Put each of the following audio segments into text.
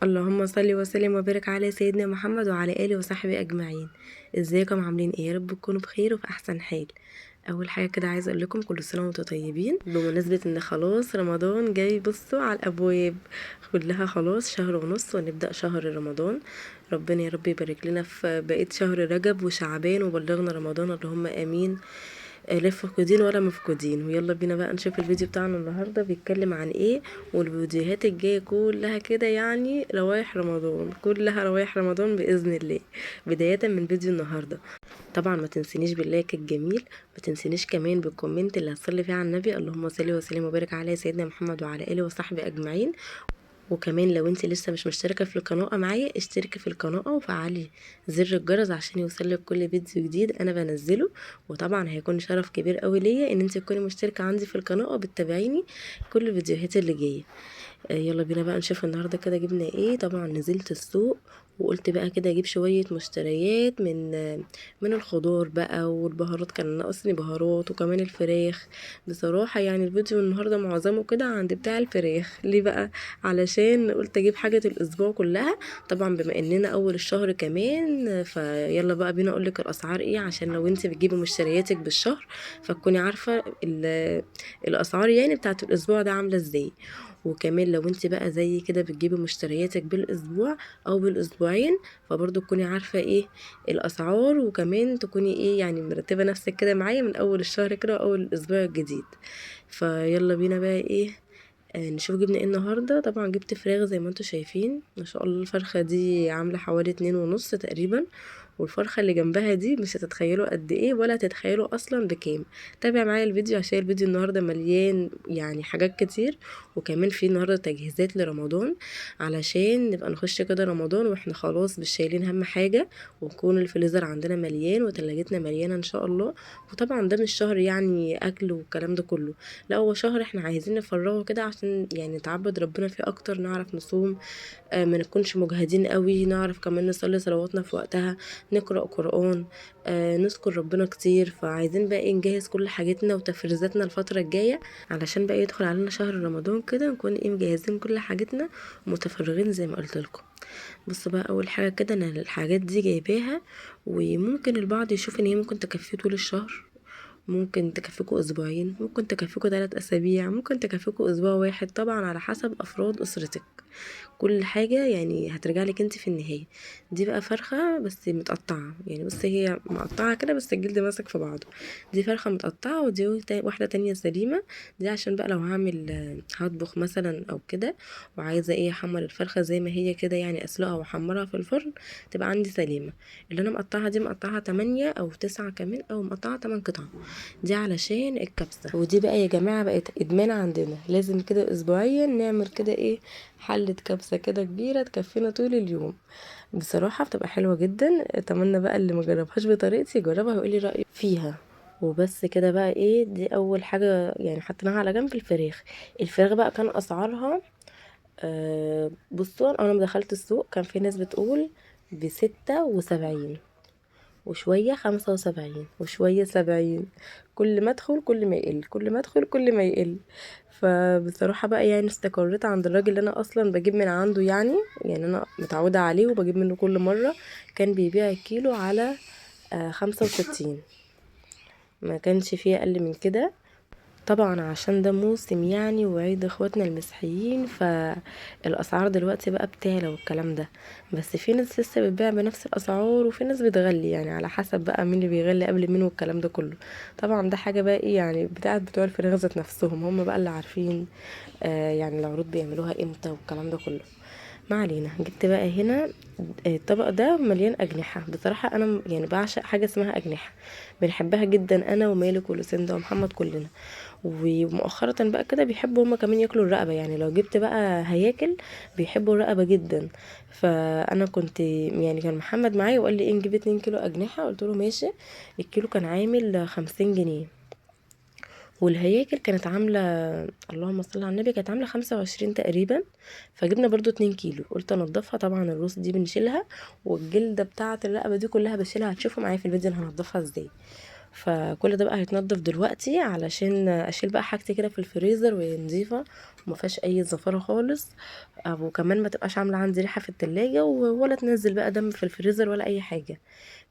اللهم صل وسلم وبارك على سيدنا محمد وعلى اله وصحبه اجمعين. ازيكم عاملين ايه؟ يا رب تكونوا بخير وفي احسن حال. اول حاجه كده عايزه اقول لكم كل سنه وانتم طيبين بمناسبه ان خلاص رمضان جاي. بصوا على الابواب كلها، خلاص شهر ونص ونبدا شهر رمضان. ربنا يا رب يبارك لنا في بقيه شهر رجب وشعبان وبلغنا رمضان، اللهم امين. لا فقودين ولا مفقودين. ويلا بينا بقى نشوف الفيديو بتاعنا النهارده بيتكلم عن ايه، والفيديوهات الجايه كلها كده يعني روايح رمضان، كلها روايح رمضان باذن الله. بدايه من فيديو النهارده، طبعا ما تنسينيش باللايك الجميل، ما تنسينيش كمان بالكومنت اللي هتصلي فيه على النبي، اللهم صل وسلم وبارك على سيدنا محمد وعلى اله وصحبه اجمعين. وكمان لو انت لسه مش مشتركة في القناة معايا، اشتركي في القناة وفعلي زر الجرس عشان يوصلك كل فيديو جديد انا بنزله. وطبعا هيكون شرف كبير قوي ليا ان انت تكوني مشتركة عندي في القناة وبتتابعيني كل الفيديوهات اللي جايه. يلا بينا بقى نشوف النهارده كده جبنا ايه. طبعا نزلت السوق وقلت بقى كده اجيب شويه مشتريات من الخضار بقى والبهارات، كان ناقصني بهارات وكمان الفراخ. بصراحه يعني الفيديو النهارده معظمه كده عند بتاع الفراخ. ليه بقى؟ علشان قلت اجيب حاجه الاسبوع كلها. طبعا بما اننا اول الشهر كمان، فيلا بقى بينا اقولك الاسعار ايه، عشان لو انت بتجيبي مشترياتك بالشهر فتكوني عارفه الاسعار يعني بتاعت الاسبوع ده عامله ازاي. وكمان لو انت بقى زي كده بتجيبي مشترياتك بالاسبوع او بالاسبوعين، فبرضه تكوني عارفة ايه الاسعار، وكمان تكوني ايه يعني مرتبة نفسك كده معايا من اول الشهر كده واول الاسبوع الجديد. فيلا بينا بقى ايه، نشوف جبنا ايه النهارده. طبعا جبت فراخ زي ما انتم شايفين ما شاء الله. الفرخه دي عامله حوالي 2.5 تقريبا، والفرخه اللي جنبها دي مش هتتخيلوا قد ايه ولا هتتخيلوا اصلا بكام. تابع معايا الفيديو عشان الفيديو النهارده مليان يعني حاجات كتير، وكمان في النهارده تجهيزات لرمضان علشان نبقى نخش كده رمضان واحنا خلاص مش شايلين هم حاجه، ونكون الفريزر عندنا مليان وتلاجتنا مليانه ان شاء الله. وطبعا ده مش شهر يعني اكل والكلام ده كله، لا هو شهر احنا عايزين نفرغه كده عشان يعني نتعبد ربنا فيه اكتر، نعرف نصوم، ما نكونش مجهدين قوي، نعرف كمان نصلي صلواتنا في وقتها، نقرأ قرآن، نذكر ربنا كتير. فعايزين بقى ايه نجهز كل حاجتنا وتفريزاتنا الفترة الجاية علشان بقى يدخل علينا شهر رمضان كده نكون ايه مجهزين كل حاجتنا ومتفرغين زي ما قلت لكم. بصوا بقى اول حاجة كده انا الحاجات دي جايباها، وممكن البعض يشوف ان هي ممكن تكفيه طول الشهر، ممكن تكفيكوا اسبوعين، ممكن تكفيكوا 3 اسابيع، ممكن تكفيكوا اسبوع واحد، طبعا على حسب افراد اسرتك. كل حاجة يعني هترجع لك انت في النهاية. دي بقى فرخة بس متقطعة، يعني بص هي مقطعة كده بس الجلد ماسك في بعضه. دي فرخة متقطعة، ودي واحدة تانية سليمة. دي عشان بقى لو هعمل هطبخ مثلا او كده وعايزة ايه احمر الفرخة زي ما هي كده، يعني اسلقها واحمرها في الفرن تبقى عندي سليمة. اللي انا مقطعها دي مقطعها 8 او 9 كمان، او مقطعها 8 قطع. دي علشان الكبسة. ودي بقى يا جماعة بقت ادمان عندنا، لازم كده اسبوعيا نعمل كده ايه حلة كبسة كده كبيرة تكفينا طول اليوم. بصراحة بتبقى حلوة جدا. اتمنى بقى اللي مجربهاش بطريقتي يجربها ويقولي رأيه فيها. وبس كده بقى ايه، دي اول حاجة يعني حطيناها على جنب. الفراخ، الفراخ بقى كان اسعارها بصوا انا دخلت السوق كان في ناس بتقول ب76 وشوية، 75 وشوية، 70. كل ما ادخل كل ما يقل، كل ما ادخل كل ما يقل. فبصراحة بقى يعني استقريت عند الراجل اللي انا اصلا بجيب من عنده، يعني انا متعودة عليه وبجيب منه كل مرة. كان بيبيع الكيلو على 65، ما كانش فيه اقل من كده. طبعا عشان ده موسم يعني وعيد اخواتنا المسيحيين، فالاسعار دلوقتي بقى بتعلى والكلام ده. بس في ناس لسه بتبيع بنفس الاسعار، وفي ناس بتغلي يعني على حسب بقى مين اللي بيغلي قبل مين والكلام ده كله. طبعا ده حاجه بقى ايه يعني بتوع الفراخ ذات نفسهم هم بقى اللي عارفين يعني العروض بيعملوها امتى والكلام ده كله. ما علينا. جبت بقى هنا الطبق ده مليان اجنحه. بصراحه انا يعني بعشق حاجه اسمها اجنحه، بنحبها جدا انا ومالك ولوسيندا ومحمد كلنا. ومؤخرا بقى كده بيحبوا هما كمان ياكلوا الرقبه، يعني لو جبت بقى هياكل بيحبوا الرقبه جدا. فانا كنت يعني كان محمد معايا وقال لي ايه نجيب 2 كيلو اجنحه، قلت له ماشي. الكيلو كان عامل 50 جنيه، والهياكل كانت عاملة اللهم صل على النبي كانت عاملة 25 تقريبا. فجبنا برضو 2 كيلو، قلت انضفها. طبعا الروس دي بنشيلها، والجلدة بتاعة الرقبة دي كلها بشيلها، هتشوفوا معايا في الفيديو انا هنضفها ازاي. فكل ده بقى هيتنضف دلوقتي علشان اشيل بقى حاجتي كده في الفريزر وهي نظيفه وما فيهاش اي زفاره خالص، وكمان ما تبقاش عامله عندي ريحه في التلاجة ولا تنزل بقى دم في الفريزر ولا اي حاجه.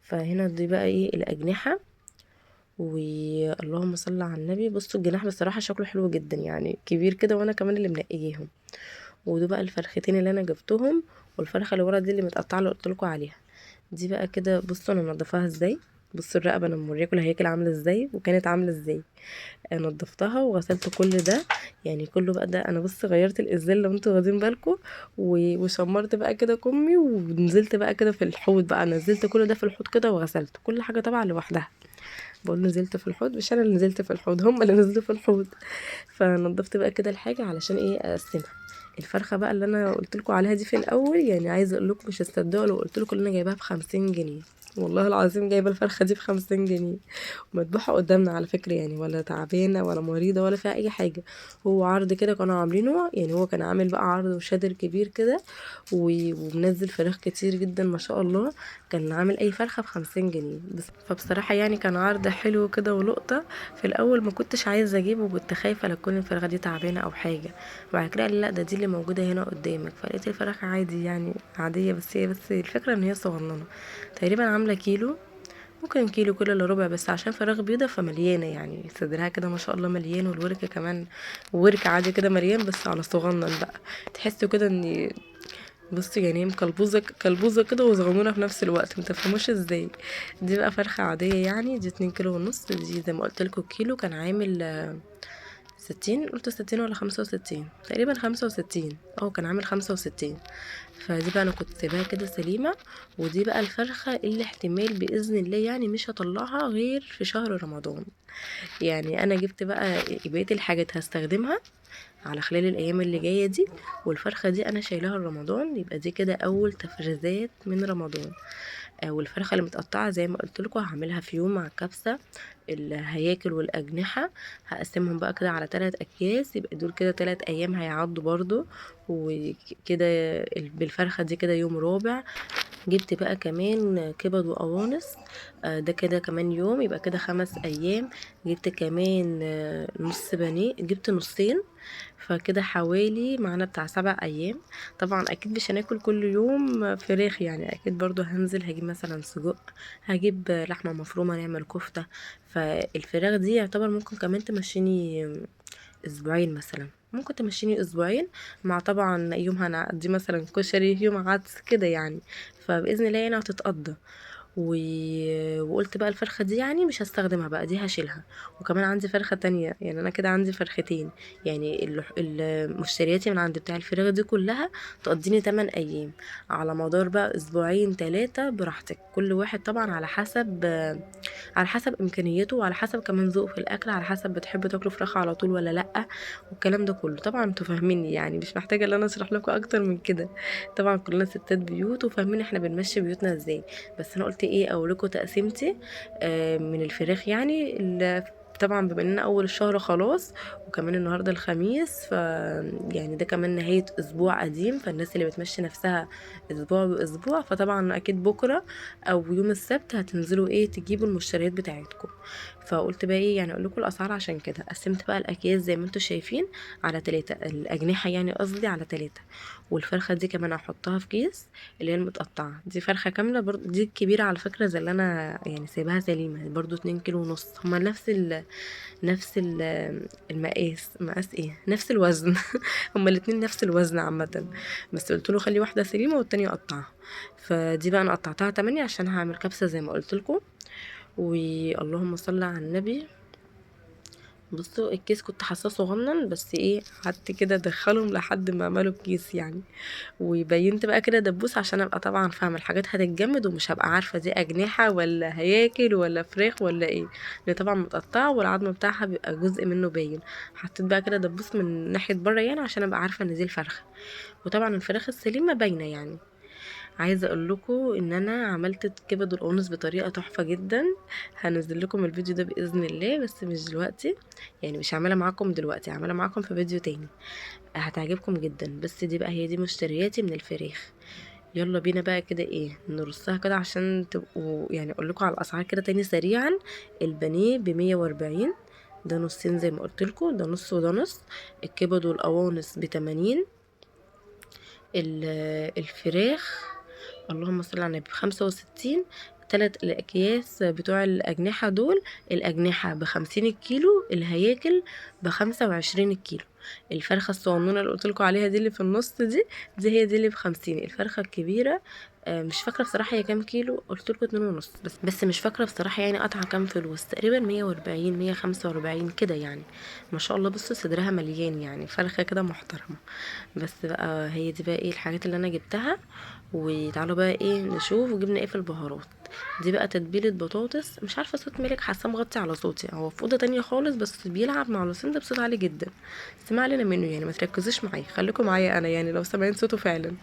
فهنا دي بقى ايه الاجنحه. واللهم صل على النبي. بصوا الجناح بصراحه شكله حلو جدا يعني كبير كده وانا كمان اللي منقيهم. ودول بقى الفرختين اللي انا جبتهم، والفرخه اللي ورا دي اللي متقطعه اللي قلت لكم عليها. دي بقى كده بصوا انا منضفاها ازاي. بصوا الرقبه انا موريكم الهياكل عامله ازاي وكانت عامله ازاي. نضفتها وغسلت كل ده يعني كله بقى ده. انا بص غيرت الازاز لو انتوا واخدين بالكم، وشمرت بقى كده كمي ونزلت بقى كده في الحوض بقى. نزلت كل ده في الحوض كده وغسلت كل حاجه طبعا لوحدها. بقول نزلت في الحوض مش انا اللي نزلت في الحوض، هم اللي نزلوا في الحوض. فنضفت بقى كده الحاجه علشان ايه اقسمها. الفرخه بقى اللي انا قلت لكم عليها دي في الاول يعني عايزه اقول لكم مش هتصدقوا لو قلت لكم ان انا جايباها ب50 جنيه. والله العظيم جايبه الفرخه دي ب50 جنيه، ومذبوحه قدامنا على فكره يعني، ولا تعبانه ولا مريضه ولا فيها اي حاجه. هو عرض كده كانوا عاملينه يعني، هو كان عامل بقى عرض وشادر كبير كده ومنزل فراخ كتير جدا ما شاء الله. كان عامل اي فرخه ب50 جنيه بس. فبصراحه يعني كان عرض حلو كده ولقطه. في الاول ما كنتش عايزه اجيبه وكنت خايفه لتكون الفراخه دي تعبانه او حاجه. وبعد كده قال لي لا ده دي اللي موجوده هنا قدامك. فلقيت الفراخ عادي يعني عاديه، بس الفكره ان هي صغننه تقريبا عامله كيلو، ممكن كيلو كل الا ربع. بس عشان فراخ بيضة فمليانة يعني صدرها كده ما شاء الله مليان، والورك كمان ورك عادي كده مليان بس على صغنن بقى. تحسوا كده ان بصوا يعني هي مكلبوزة كلبوزة كده وصغنونة في نفس الوقت متفهموش ازاي. دي بقى فرخة عادية يعني، دي 2 كيلو ونص. دي زي ما قلت لكم الكيلو كان عامل 60، قلت 60 ولا 65، تقريبا 65. كان عامل 65. فدي بقى انا كنت سايباها كده سليمة. ودي بقى الفرخة اللي احتمال بإذن الله يعني مش هطلعها غير في شهر رمضان. يعني انا جبت بقى بقية الحاجات هستخدمها على خلال الايام اللي جايه دي، والفرخه دي انا شايلاها لرمضان. يبقى دي كده اول تفريزات من رمضان. والفرخه اللي متقطعه زي ما قلت لكم هعملها في يوم مع الكبسه. الهياكل والاجنحه هقسمهم بقى كده على 3 اكياس، يبقى دول كده 3 ايام هيعدوا برضو. وكده بالفرخه دي كده يوم رابع. جبت بقى كمان كبد وقوانص، ده كده كمان يوم، يبقى كده 5 ايام. جبت كمان نص بانيه، جبت نصين. فكده حوالي معانا بتاع 7 ايام. طبعا اكيد مش هناكل كل يوم فراخ يعني، اكيد برضو هنزل هجيب مثلا سجق، هجيب لحمة مفرومة نعمل كفتة. فالفراخ دي يعتبر ممكن كمان تمشيني اسبوعين مثلا، ممكن تمشيني اسبوعين. مع طبعا يوم هنقضي مثلا كشري، يوم عدس كده يعني. فباذن الله يعني هتتقضى. و... وقلت بقى الفرخة دي يعني مش هستخدمها بقى، دي هشيلها. وكمان عندي فرخة تانية يعني، انا كده عندي فرختين. يعني مشترياتي من عند بتاع الفراخ دي كلها تقضيني 8 ايام، على مدار بقى اسبوعين 3 براحتك. كل واحد طبعا على حسب امكانياته، وعلى حسب كمان ذوقه في الاكل، على حسب بتحبوا تاكلوا فراخ على طول ولا لا. والكلام ده كله طبعا انتوا فاهميني يعني، مش محتاجه ان انا اشرح لكم اكتر من كده. طبعا كلنا ستات بيوت وفاهمين احنا بنمشي بيوتنا ازاي. بس انا قلت ايه اقول لكم تقسيمتي من الفراخ يعني طبعا بما اننا اول الشهر خلاص، وكمان النهارده الخميس. يعني ده كمان نهايه اسبوع قديم، فالناس اللي بتمشي نفسها اسبوع باسبوع فطبعا اكيد بكره او يوم السبت هتنزلوا ايه تجيبوا المشتريات بتاعتكم. فقلت بقى ايه يعني اقول لكم الاسعار. عشان كده قسمت بقى الاكياس زي ما انتم شايفين على 3، الاجنحه يعني قصدي على 3. والفرخه دي كمان هحطها في كيس، اللي هي المتقطعه دي فرخه كامله برضو، دي الكبيره على فكره زي اللي انا يعني سايباها سليمه برضو 2 كيلو ونص. هما نفس مقاس ايه نفس الوزن هما الاتنين نفس الوزن عامه. بس قلت له خلي واحده سليمه والتانية قطعها. فدي بقى انا قطعتها 8 عشان هعمل كبسه زي ما قلت لكم. واللهم صل على النبي. بصوا الكيس كنت حاساه صغنن، بس ايه قعدت كده ادخلهم لحد ما عملوا الكيس يعني. وبينت بقى كده دبوس عشان ابقى طبعا فاهمه الحاجات هتتجمد ومش هبقى عارفه دي اجنحه ولا هياكل ولا فراخ ولا ايه، لان طبعا متقطعه والعظم بتاعها بيبقى جزء منه باين. حطيت بقى كده دبوس من ناحيه بره يعني عشان ابقى عارفه ان دي الفرخه. وطبعا الفراخ السليمه باينه يعني. عايزه اقول لكم ان انا عملت كبد القونص بطريقه تحفه جدا. هنزل لكم الفيديو ده باذن الله بس مش دلوقتي، يعني مش هعملها معاكم دلوقتي، هعملها معاكم في فيديو تاني هتعجبكم جدا. بس دي بقى هي دي مشترياتي من الفراخ. يلا بينا بقى كده ايه نرصها كده عشان تبقوا يعني اقول لكم على الاسعار كده تاني سريعا. البانيه ب140، ده نصين زي ما قلت لكم، ده نص وده نص. الكبد والقوانص ب80. الفراخ اللهم صل على النبي ب65. تلات الأكياس بتوع الأجنحة دول، الأجنحة ب50 الكيلو، الهياكل ب25 الكيلو. الفرخة الصغنونة اللي قلتلكوا عليها دي اللي في النص دي هي دي اللي ب50. الفرخة الكبيرة مش فاكرة بصراحة هي كام كيلو، قلتلكوا 2.5 بس مش فاكرة بصراحة يعني قطعة كام فلوس، تقريبا 140 145 كده يعني. ما شاء الله بصوا صدرها مليان يعني، فرخة كده محترمة. بس بقى هي دي بقى ايه الحاجات اللي انا جبتها. وتعالوا بقى ايه نشوف وجبنا ايه في البهارات. دي بقى تتبيله بطاطس، مش عارفه صوت مالك حاسه مغطي على صوتي، هو في اوضه تانية خالص بس بيلعب مع لوسين ده بصوت عالي جدا. بس ما علينا منه يعني، ما تركزوش معايا، خليكم معايا انا يعني لو سامعين صوته فعلا.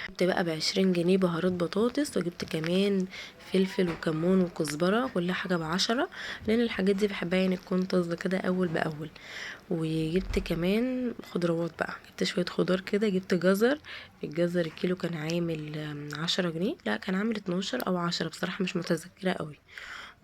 جبت بقى ب20 جنيه بهارات بطاطس، وجبت كمان فلفل وكمون وكزبرة، كل حاجة ب10، لان الحاجات دي بحبها يعني تكون طازة كده اول باول. وجبت كمان خضروات بقى، جبت شوية خضار كده، جبت جزر. الجزر الكيلو كان عامل 10 جنيه، لا كان عامل 12 او 10 بصراحة مش متذكرة قوي.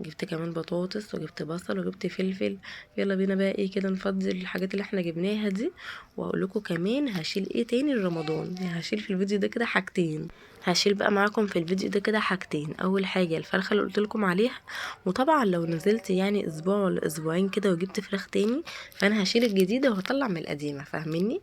جبت كمان بطاطس وجبت بصل وجبت فلفل. يلا بينا بقى ايه كده نفضي الحاجات اللي احنا جبناها دي، واقول لكم كمان هشيل ايه تاني لرمضان. يعني هشيل في الفيديو ده كده حاجتين، هشيل بقى معاكم في الفيديو ده كده حاجتين. اول حاجه الفرخه اللي قلت لكم عليها، وطبعا لو نزلت يعني اسبوع ولا اسبوعين كده وجبت فراخ تاني، فانا هشيل الجديده وهطلع من القديمه، فاهميني؟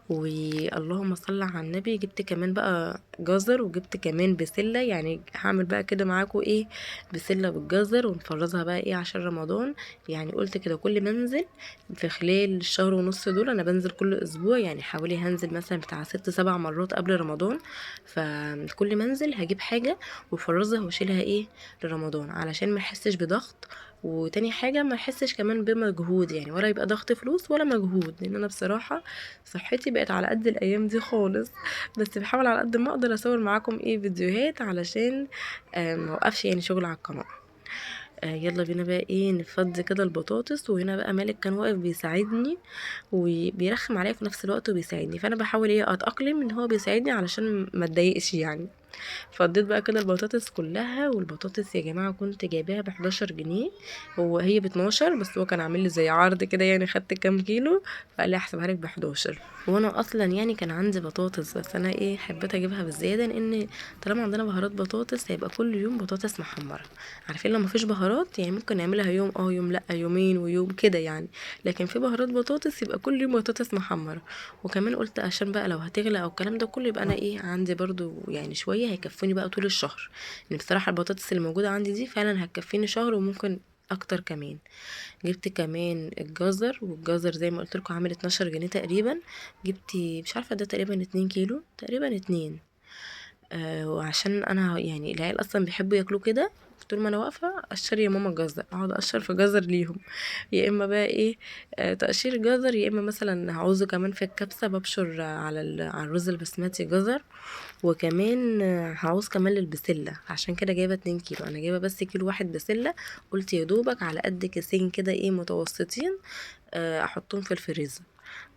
واللهم صل على النبي. جبت كمان بقى جزر وجبت كمان بسله، يعني هعمل بقى كده معاكم ايه بسله بالجزر ونفرزها بقى ايه عشان رمضان. يعني قلت كده كل ما انزل في خلال الشهر ونص دول، انا بنزل كل اسبوع يعني حوالي هنزل مثلا بتاع 6 7 مرات قبل رمضان، فكل ما انزل هجيب حاجه وافرزها واشيلها ايه لرمضان علشان ما احسش بضغط. وتاني حاجة ما احسش كمان بمجهود يعني، ولا يبقى ضغط فلوس ولا مجهود، لان انا بصراحة صحتي بقت على قد الايام دي خالص. بس بحاول على قد ما اقدر اصور معاكم ايه فيديوهات علشان ما اوقفش يعني شغل على القناة. يلا بينا بقى ايه نفضي كده البطاطس. وهنا بقى مالك كان واقف بيساعدني وبيرخم عليا في نفس الوقت وبيساعدني، فانا بحاول ايه اتاقلم ان هو بيساعدني علشان ما اتضايقش يعني. فضيت بقى كده البطاطس كلها. والبطاطس يا جماعه كنت جايباها ب11 جنيه، هي ب12 بس هو كان عامل لي زي عرض كده يعني، خدت كام كيلو فقال لي هحسبها لك ب11. وانا اصلا يعني كان عندي بطاطس بس انا ايه حبيت اجيبها بالزياده، لان طالما عندنا بهارات بطاطس هيبقى كل يوم بطاطس محمره. عارفين لو مفيش بهارات يعني ممكن نعملها يوم يوم لا يومين ويوم كده يعني، لكن في بهارات بطاطس يبقى كل يوم بطاطس محمره. وكمان قلت عشان بقى لو هتغلى او الكلام ده كله يبقى انا ايه عندي برضو يعني شويه هيكفوني بقى طول الشهر. يعني بصراحه البطاطس اللي موجوده عندي دي فعلا هتكفيني شهر وممكن اكتر كمان. جبت كمان الجزر، والجزر زي ما قلت لكم عامل 12 جنيه تقريبا. جبت مش عارفه ده تقريبا 2 كيلو تقريبا 2. وعشان انا يعني العيال اصلا بيحبوا ياكلوا كده، طول ما انا واقفه اشتري يا ماما جزر، اقعد اقشر في جزر ليهم. يا اما بقى ايه تقشير جزر، يا اما مثلا هعوزه كمان في الكبسه ببشر على على الرز البسمتي جزر. وكمان هعوز كمان للبسله، عشان كده جايبه 2 كيلو، انا جايبه بس كيلو واحد بسله. قلت يا دوبك على قد كيسين كده ايه متوسطين احطهم في الفريزر.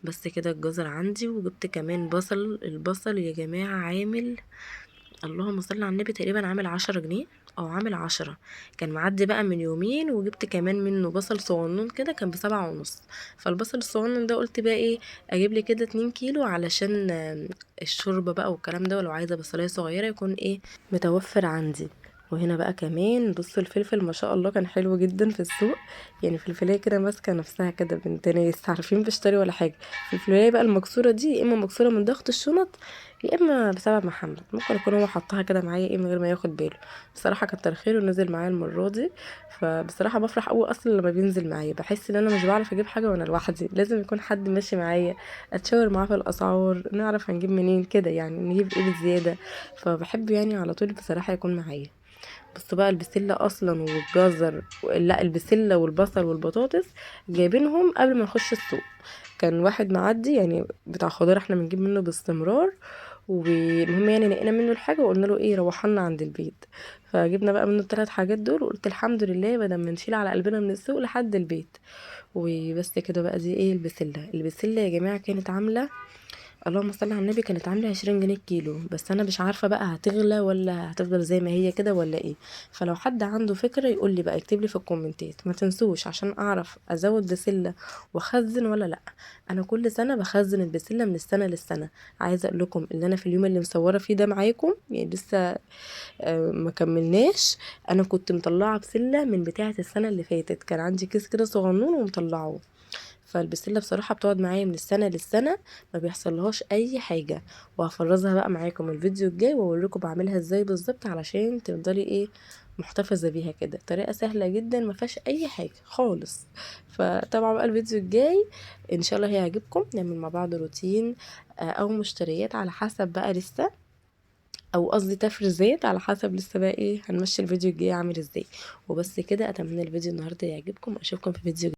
بس كده الجزر عندي. وجبت كمان بصل، البصل يا جماعه عامل اللهم صل على النبي تقريبا عامل 10 جنيه او عامل 10. كان معدي بقى من يومين، وجبت كمان منه بصل صغنون كده كان ب7.5. فالبصل الصغنون ده قلت بقى ايه اجيب لي كده 2 كيلو علشان الشوربة بقى والكلام ده، ولو عايزة بصلاية صغيرة يكون ايه متوفر عندي. وهنا بقى كمان بصوا الفلفل ما شاء الله كان حلو جدا في السوق، يعني فلفلايه كده ماسكه نفسها كده بنت ناس عارفين بشتري ولا حاجه. الفلفلايه بقى المكسوره دي يا اما مكسوره من ضغط الشنط، يا اما بسبب محمد، ممكن يكون هو حطها كده معايا ايه من غير ما ياخد باله. بصراحه كتر خيره ونزل معايا المره دي. فبصراحه بفرح قوي اصلا لما بينزل معايا، بحس ان انا مش بعرف اجيب حاجه وانا لوحدي، لازم يكون حد ماشي معايا اتشاور معاه في الاسعار، نعرف هنجيب منين كده يعني نجيب ايه بالزياده. فبحب يعني على طول بصراحه يكون معايا. بصوا بقى البسله اصلا والجزر، لا البسله والبصل والبطاطس جايبينهم قبل ما نخش السوق. كان واحد معدي يعني بتاع خضار احنا بنجيب منه باستمرار، والمهم يعني لقينا منه الحاجه وقلنا له ايه روحنا عند البيت. فجبنا بقى منه الثلاث حاجات دول، وقلت الحمد لله بدل ما نشيل على قلبنا من السوق لحد البيت. وبس كده بقى دي ايه البسله. البسله يا جماعه كانت عامله اللهم صل على النبي، كانت عامله 20 جنيه الكيلو، بس انا مش عارفه بقى هتغلى ولا هتفضل زي ما هي كده ولا ايه. فلو حد عنده فكره يقول لي بقى، يكتب لي في الكومنتات. ما تنسوش عشان اعرف ازود بسله واخزن ولا لا. انا كل سنه بخزن البسله من السنه للسنه. عايزه اقول لكم ان انا في اليوم اللي مصوره فيه ده معاكم، يعني لسه ما كملناش، انا كنت مطلعه بسله من بتاعه السنه اللي فاتت، كان عندي كيس كده صغنون ومطلعه. فالبسله بصراحه بتقعد معايا من السنه للسنه، ما بيحصلهاش اي حاجه. وهفرزها بقى معاكم الفيديو الجاي واوريكم بعملها ازاي بالظبط، علشان تفضلي ايه، محتفظه بيها كده. طريقه سهله جدا ما فيهاش اي حاجه خالص. فطبعا بقى الفيديو الجاي ان شاء الله هيعجبكم، نعمل مع بعض روتين او مشتريات على حسب بقى لسه، او قصدي تفريزات على حسب لسه بقى ايه هنمشي الفيديو الجاي عامل ازاي. وبس كده، اتمنى الفيديو النهارده يعجبكم، اشوفكم في فيديو